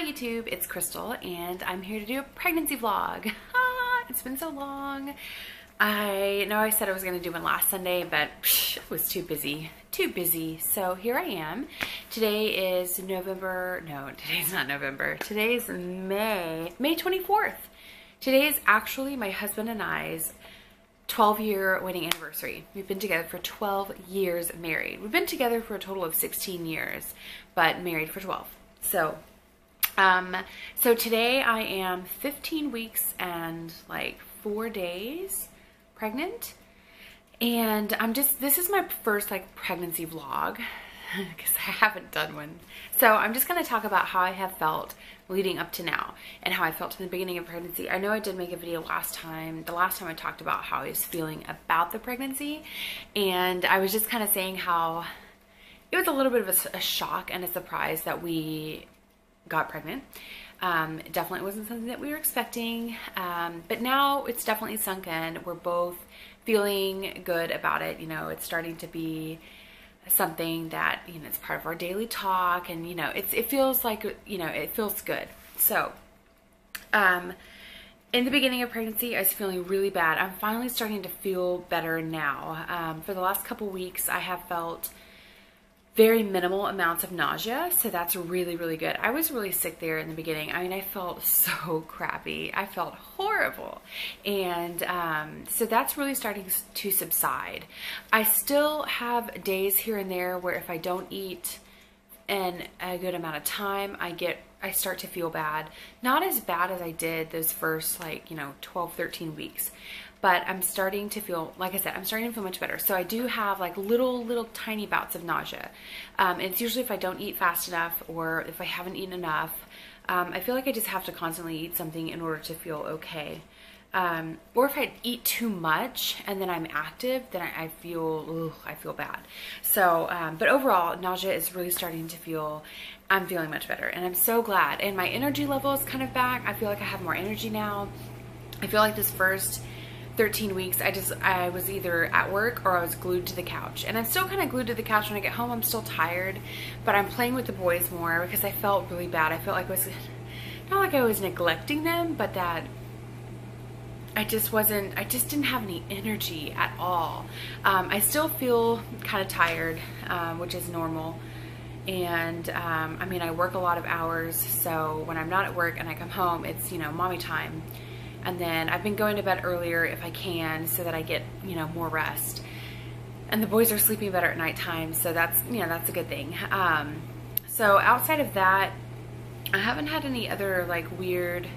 Hi YouTube, it's Crystal and I'm here to do a pregnancy vlog. It's been so long. I know I said I was going to do one last Sunday, but I was too busy. So here I am. Today is today's not November. Today's May 24th. Today is actually my husband and I's 12-year wedding anniversary. We've been together for 12 years married. We've been together for a total of 16 years, but married for 12. So today I am 15 weeks and like 4 days pregnant. And this is my first like pregnancy vlog because I haven't done one. So I'm just going to talk about how I have felt leading up to now and how I felt in the beginning of pregnancy. I know I did make a video last time. The last time I talked about how I was feeling about the pregnancy, and I was just kind of saying how it was a little bit of a shock and a surprise that we got pregnant. It definitely wasn't something that we were expecting, but now it's definitely sunk in. We're both feeling good about it. You know, it's starting to be something that, you know, it's part of our daily talk, and you know, it feels like, you know, it feels good. So in the beginning of pregnancy, I was feeling really bad. I'm finally starting to feel better now. For the last couple weeks, I have felt very minimal amounts of nausea, so that's really, really good. I was really sick there in the beginning. I mean, I felt so crappy. I felt horrible. And so that's really starting to subside. I still have days here and there where if I don't eat in a good amount of time, I start to feel bad. Not as bad as I did those first, like, you know, 12, 13 weeks. But I'm starting to feel, like I said, I'm starting to feel much better. So I do have like little tiny bouts of nausea. It's usually if I don't eat fast enough or if I haven't eaten enough. I feel like I just have to constantly eat something in order to feel okay. Or if I eat too much and then I'm active, then I feel bad. So, but overall, nausea is really starting to feel, I'm feeling much better. And I'm so glad. And my energy level is kind of back. I feel like I have more energy now. I feel like this first 13 weeks, I was either at work or I was glued to the couch. And I'm still kind of glued to the couch when I get home. I'm still tired, but I'm playing with the boys more because I felt really bad. I felt like not like I was neglecting them, but that I just didn't have any energy at all. I still feel kind of tired, which is normal. And I mean, I work a lot of hours, so when I'm not at work and I come home, it's, you know, mommy time. And then I've been going to bed earlier if I can so that I get, you know, more rest. And the boys are sleeping better at nighttime, so that's, you know, that's a good thing. So outside of that, I haven't had any other like weird,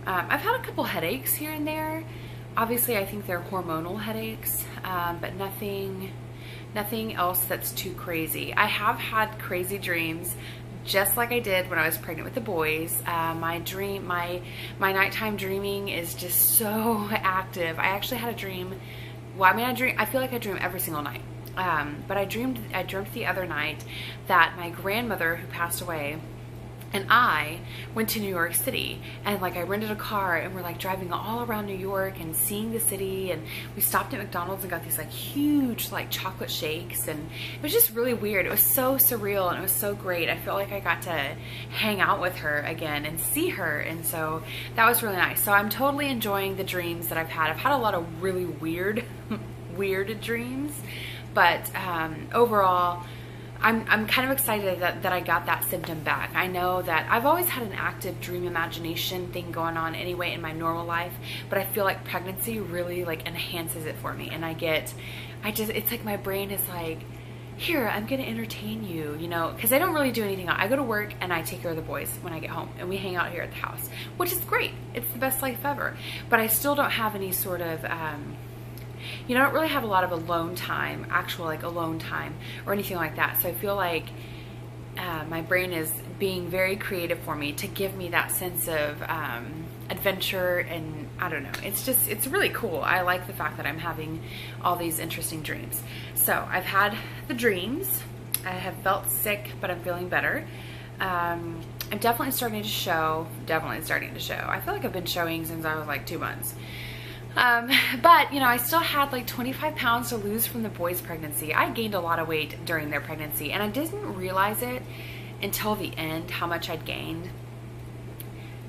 I've had a couple headaches here and there. Obviously I think they're hormonal headaches, but nothing else that's too crazy. I have had crazy dreams, just like I did when I was pregnant with the boys. My nighttime dreaming is just so active. I actually had a dream. Well, I mean, I feel like I dream every single night. But I dreamt the other night that my grandmother, who passed away, and I went to New York City, and like I rented a car and we're like driving all around New York and seeing the city, and we stopped at McDonald's and got these like huge like chocolate shakes, and it was just really weird. It was so surreal and it was so great. I felt like I got to hang out with her again and see her, and so that was really nice. So I'm totally enjoying the dreams that I've had. I've had a lot of really weird dreams, but overall I'm kind of excited that I got that symptom back. I know that I've always had an active dream imagination thing going on anyway in my normal life, but I feel like pregnancy really like enhances it for me. And it's like my brain is like, here, I'm gonna entertain you, you know, because I don't really do anything. I go to work and I take care of the boys when I get home, and we hang out here at the house, which is great. It's the best life ever. But I still don't have any sort of you know, I don't really have a lot of alone time, actual like alone time or anything like that. So I feel like my brain is being very creative for me to give me that sense of adventure, and I don't know, it's really cool. I like the fact that I'm having all these interesting dreams. So I've had the dreams. I have felt sick, but I'm feeling better. I'm definitely starting to show. I feel like I've been showing since I was like 2 months. But you know, I still had like 25 pounds to lose from the boys' pregnancy. I gained a lot of weight during their pregnancy, and I didn't realize it until the end how much I'd gained.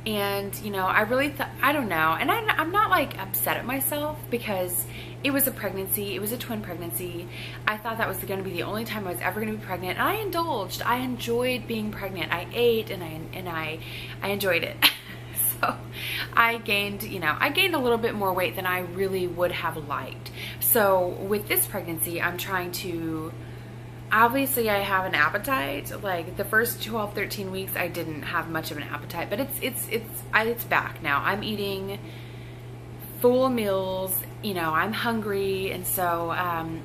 And, you know, I really thought, I don't know. And I'm not like upset at myself because it was a pregnancy. It was a twin pregnancy. I thought that was going to be the only time I was ever going to be pregnant. And I indulged. I enjoyed being pregnant. I ate and I enjoyed it. So I gained, you know, I gained a little bit more weight than I really would have liked. So with this pregnancy, I'm trying to, obviously I have an appetite. Like the first 12, 13 weeks, I didn't have much of an appetite, but it's back now. I'm eating full meals, you know, I'm hungry. And so,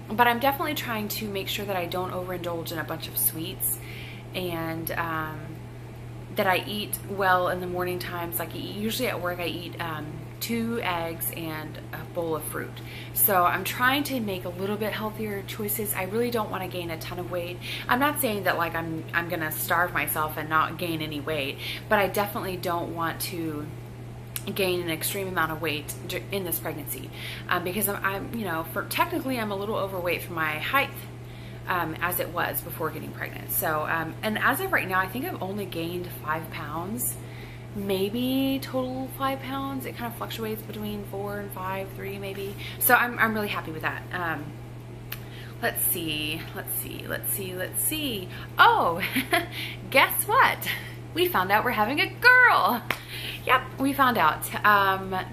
but I'm definitely trying to make sure that I don't overindulge in a bunch of sweets, and, that I eat well in the morning times. Like usually at work I eat 2 eggs and a bowl of fruit. So I'm trying to make a little bit healthier choices. I really don't want to gain a ton of weight. I'm not saying that like I'm gonna starve myself and not gain any weight, but I definitely don't want to gain an extreme amount of weight in this pregnancy, because I'm you know, technically I'm a little overweight for my height, as it was before getting pregnant. So, and as of right now, I think I've only gained 5 pounds, maybe total 5 pounds. It kind of fluctuates between 4 and 5, 3 maybe. So I'm really happy with that. Let's see. Oh, guess what? We found out we're having a girl. Yep, we found out.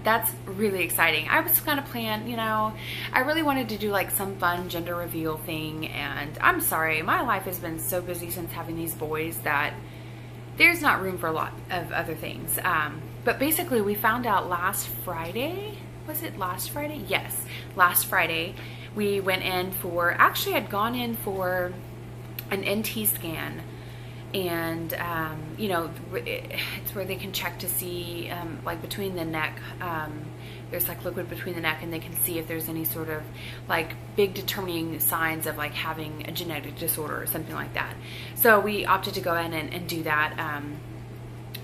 That's really exciting. I was gonna plan, you know, I really wanted to do like some fun gender reveal thing, and I'm sorry, my life has been so busy since having these boys that there's not room for a lot of other things. But basically we found out last Friday. Was it last Friday? Yes, last Friday. We went in for, actually I'd gone in for an NT scan, and you know, it's where they can check to see like between the neck, there's like liquid between the neck, and they can see if there's any sort of like big determining signs of like having a genetic disorder or something like that. So we opted to go in and do that.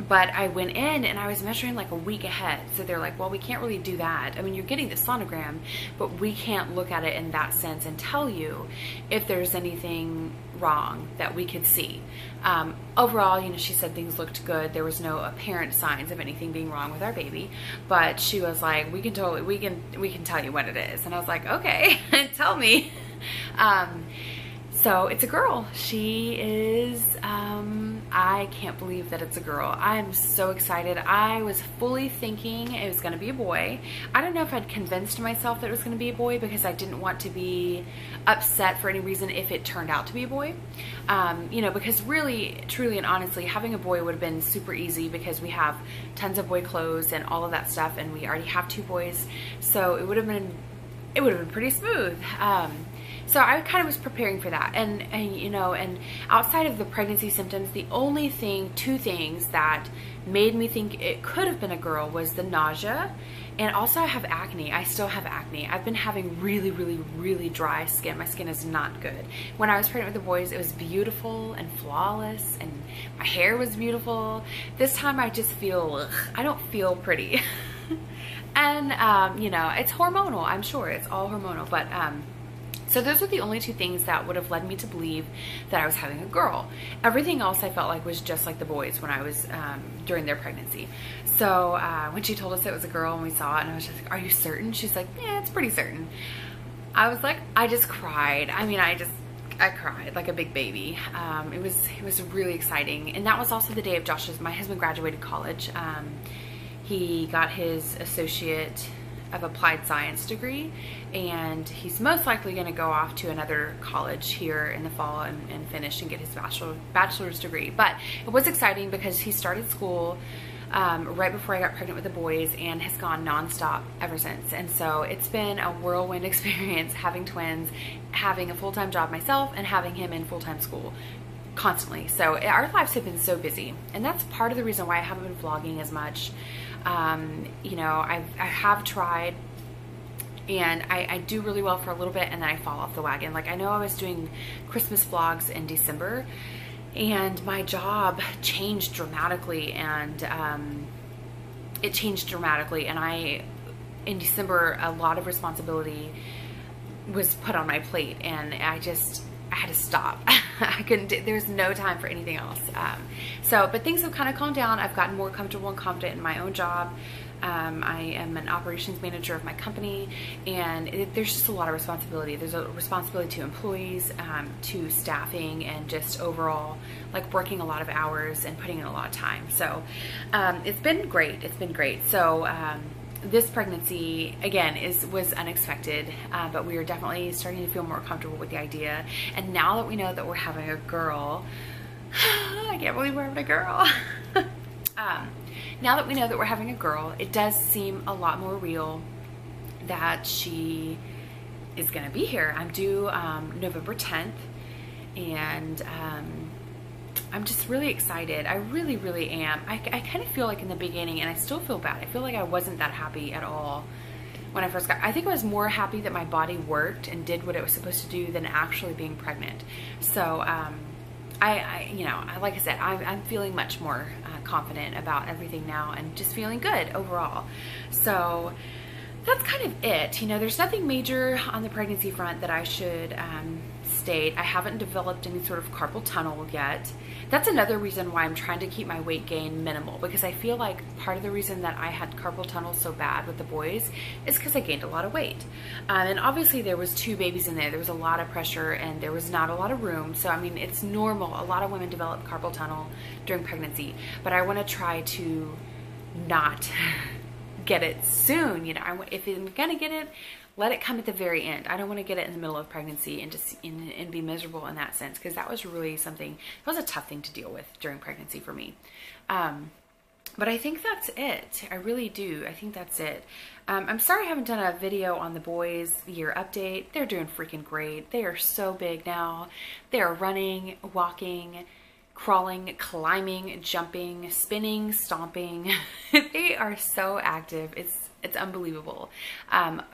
But I went in and I was measuring like a week ahead. So they're like, well, we can't really do that. I mean, you're getting the sonogram, but we can't look at it in that sense and tell you if there's anything wrong that we could see. Overall, you know, she said things looked good. There was no apparent signs of anything being wrong with our baby, but she was like, we can tell you what it is. And I was like, okay, tell me. So it's a girl. She is, I can't believe that it's a girl. I'm so excited. I was fully thinking it was going to be a boy. I don't know if I'd convinced myself that it was going to be a boy because I didn't want to be upset for any reason if it turned out to be a boy. You know, because really, truly, and honestly, having a boy would have been super easy because we have tons of boy clothes and all of that stuff, and we already have 2 boys. So it would have been pretty smooth. So I kind of was preparing for that, and you know, and outside of the pregnancy symptoms, the only 2 things that made me think it could have been a girl was the nausea, and also I have acne. I still have acne. I've been having really, really, really dry skin. My skin is not good. When I was pregnant with the boys, it was beautiful and flawless, and my hair was beautiful. This time I just feel, I don't feel pretty. And you know, it's hormonal. I'm sure it's all hormonal, but so those are the only 2 things that would have led me to believe that I was having a girl. Everything else I felt like was just like the boys when I was during their pregnancy. So when she told us it was a girl and we saw it, and I was just like, are you certain? She's like, yeah, it's pretty certain. I was like, I just cried. I mean, I cried like a big baby. It was really exciting. And that was also the day of my husband graduated college. He got his associate of applied science degree, and he's most likely going to go off to another college here in the fall and finish and get his bachelor's degree. But it was exciting because he started school right before I got pregnant with the boys and has gone nonstop ever since. And so it's been a whirlwind experience having twins, having a full-time job myself, and having him in full-time school constantly. So our lives have been so busy, and that's part of the reason why I haven't been vlogging as much. You know, I have tried, and I do really well for a little bit, and then I fall off the wagon. Like, I know I was doing Christmas vlogs in December, and my job changed dramatically, and it changed dramatically, and in December, a lot of responsibility was put on my plate, and I had to stop. I couldn't do, there's no time for anything else. But things have kind of calmed down. I've gotten more comfortable and confident in my own job. I am an operations manager of my company, and there's just a lot of responsibility. There's a responsibility to employees, to staffing, and just overall like working a lot of hours and putting in a lot of time. So it's been great. It's been great. So this pregnancy again was unexpected, but we are definitely starting to feel more comfortable with the idea. And now that we know that we're having a girl, I can't believe we're having a girl. Now that we know that we're having a girl, it does seem a lot more real that she is going to be here. I'm due November 10th, and I'm just really excited. I really, really am. I kind of feel like in the beginning, and I still feel bad, I feel like I wasn't that happy at all when I first got, I think I was more happy that my body worked and did what it was supposed to do than actually being pregnant. So, like I said, I'm feeling much more confident about everything now and just feeling good overall. So that's kind of it. You know, there's nothing major on the pregnancy front that I should state. I haven't developed any sort of carpal tunnel yet. That's another reason why I'm trying to keep my weight gain minimal, because I feel like part of the reason that I had carpal tunnel so bad with the boys is because I gained a lot of weight. And obviously there was 2 babies in there. There was a lot of pressure and there was not a lot of room. So, I mean, it's normal. A lot of women develop carpal tunnel during pregnancy, but I want to try to not get it soon. You know, if I'm going to get it, let it come at the very end. I don't want to get it in the middle of pregnancy and just and be miserable in that sense, because that was really something, that was a tough thing to deal with during pregnancy for me. But I think that's it. I really do. I think that's it. I'm sorry I haven't done a video on the boys' year update. They're doing freaking great. They are so big now. They are running, walking, crawling, climbing, jumping, spinning, stomping. They are so active. It's unbelievable.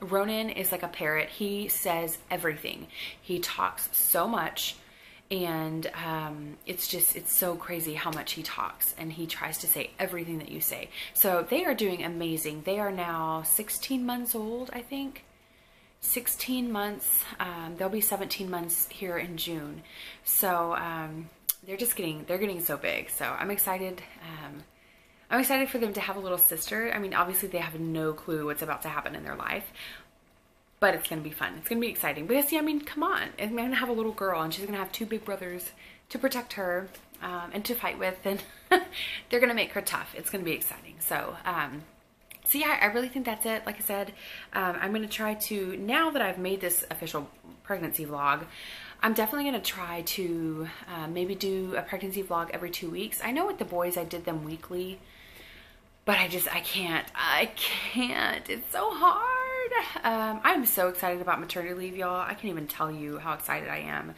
Ronan is like a parrot. He says everything. He talks so much, and it's so crazy how much he talks, and he tries to say everything that you say. So they are doing amazing. They are now 16 months old, I think. 16 months. They'll be 17 months here in June. So they're getting so big. So I'm excited. I'm excited for them to have a little sister. I mean, obviously they have no clue what's about to happen in their life, but it's going to be fun. It's going to be exciting because, yeah, I mean, come on. I'm going to have a little girl, and she's going to have 2 big brothers to protect her and to fight with, and they're going to make her tough. It's going to be exciting. So yeah, I really think that's it. Like I said, I'm going to try to, now that I've made this official pregnancy vlog, I'm definitely going to try to maybe do a pregnancy vlog every 2 weeks. I know with the boys I did them weekly, but I can't. It's so hard. I'm so excited about maternity leave, y'all. I can't even tell you how excited I am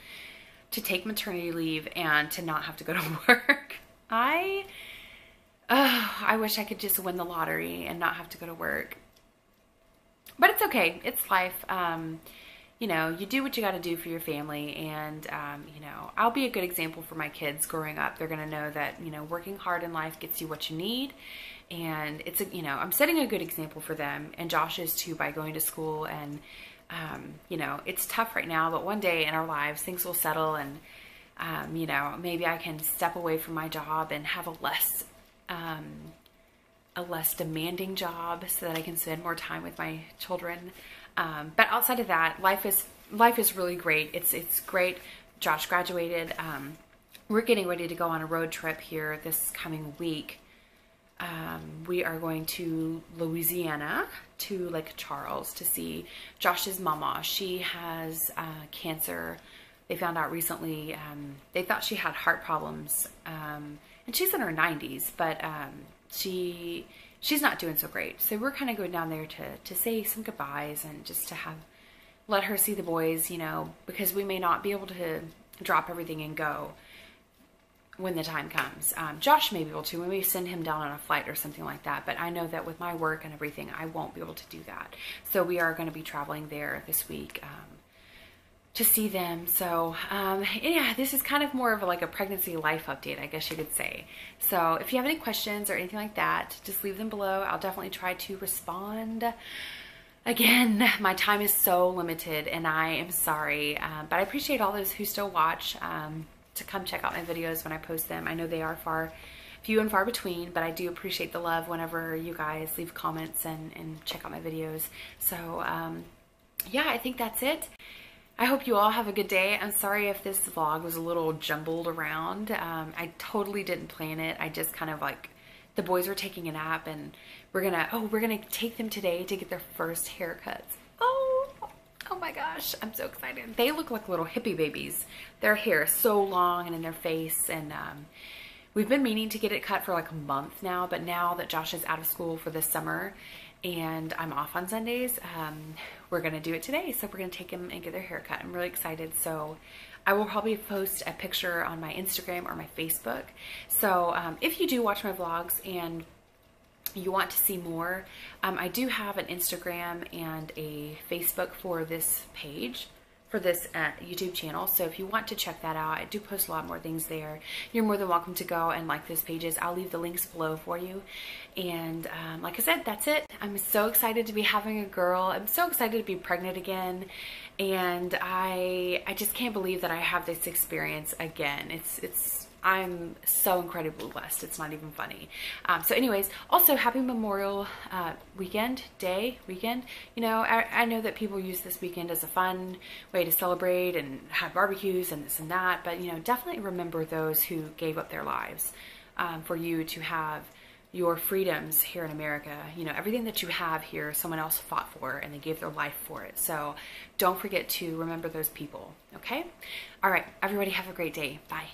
to take maternity leave and to not have to go to work. I wish I could just win the lottery and not have to go to work. But it's okay. It's life. You know, you do what you got to do for your family, and, you know, I'll be a good example for my kids growing up. They're going to know that, you know, working hard in life gets you what you need, and it's, you know, I'm setting a good example for them, and Josh is too, by going to school, and, you know, it's tough right now, but one day in our lives, things will settle, and, you know, maybe I can step away from my job and have a less demanding job so that I can spend more time with my children. But outside of that, life is really great. It's great. Josh graduated. We're getting ready to go on a road trip here this coming week. We are going to Louisiana, to Lake Charles, to see Josh's mama. She has cancer. They found out recently. They thought she had heart problems, and she's in her 90s, but she's not doing so great. So we're kind of going down there to say some goodbyes and just to let her see the boys, you know, because we may not be able to drop everything and go when the time comes. Josh may be able to. We may send him down on a flight or something like that, but I know that with my work and everything, I won't be able to do that. So we are going to be traveling there this week to see them. So yeah, this is kind of more of like a pregnancy life update, I guess you could say. So if you have any questions or anything like that, just leave them below. I'll definitely try to respond. Again, my time is so limited, and I am sorry, but I appreciate all those who still watch. to come check out my videos when I post them. I know they are few and far between, but I do appreciate the love whenever you guys leave comments and check out my videos. So yeah, I think that's it. I hope you all have a good day. I'm sorry if this vlog was a little jumbled around. I totally didn't plan it. I just kind of like, the boys were taking a nap and we're gonna take them today to get their first haircuts. Oh my gosh, I'm so excited. They look like little hippie babies. Their hair is so long and in their face, and we've been meaning to get it cut for like a month now, but now that Josh is out of school for this summer and I'm off on Sundays, we're gonna do it today. So we're gonna take them and get their hair cut. I'm really excited. So I will probably post a picture on my Instagram or my Facebook. So if you do watch my vlogs and you want to see more, I do have an Instagram and a Facebook for this page, for this YouTube channel. So if you want to check that out, I do post a lot more things there. You're more than welcome to go and like those pages. I'll leave the links below for you. And like I said, that's it. I'm so excited to be having a girl. I'm so excited to be pregnant again. And I just can't believe that I have this experience again. I'm so incredibly blessed. It's not even funny. So anyways, also happy Memorial weekend. You know, I know that people use this weekend as a fun way to celebrate and have barbecues and this and that, but you know, definitely remember those who gave up their lives for you to have your freedoms here in America. You know, everything that you have here, someone else fought for and they gave their life for it. So don't forget to remember those people, okay? All right, everybody have a great day. Bye.